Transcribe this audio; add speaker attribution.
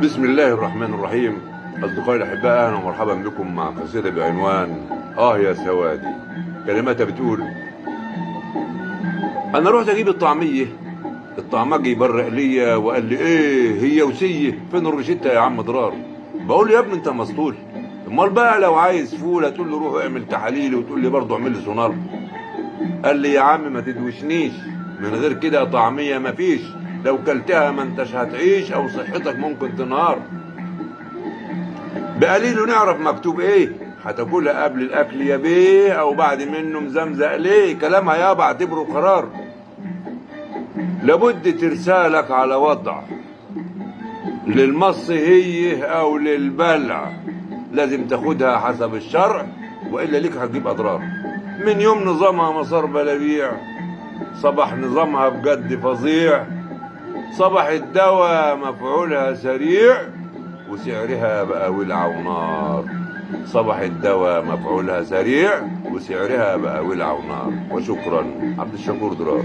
Speaker 1: بسم الله الرحمن الرحيم. أصدقائي الأحباء، أهلا ومرحبا بكم مع قصيدة بعنوان يا سوادي. كلماتها بتقول: أنا رحت أجيب الطعمجي يبرق ليا وقال لي: إيه هي وسية؟ فين الروشتة يا عم ضرار؟ بقول له: يا ابني أنت مسطول؟ أمال بقى لو عايز فول هتقول له روح اعمل تحاليل وتقول لي برضه اعمل لي سونار. قال لي: يا عم ما تدوشنيش، من غير كده طعمية مفيش، لو كلتها ما انتش هتعيش او صحتك ممكن تنهار. بقليله نعرف مكتوب ايه، هتاكلها قبل الاكل يا بيه او بعد منه مزمزق ليه؟ كلامها يابا اعتبره قرار، لابد ترسالك على وضع، للمص هي او للبلع، لازم تاخدها حسب الشرع والا ليك هتجيب اضرار. من يوم نظامها مسار بلابيع، صبح نظامها بجد فظيع، صبح الدواء مفعولها سريع وسعرها بقى ولع ونار. صبح الدواء مفعولها سريع وسعرها بقى ولع ونار. وشكرا. عبد الشكور درار.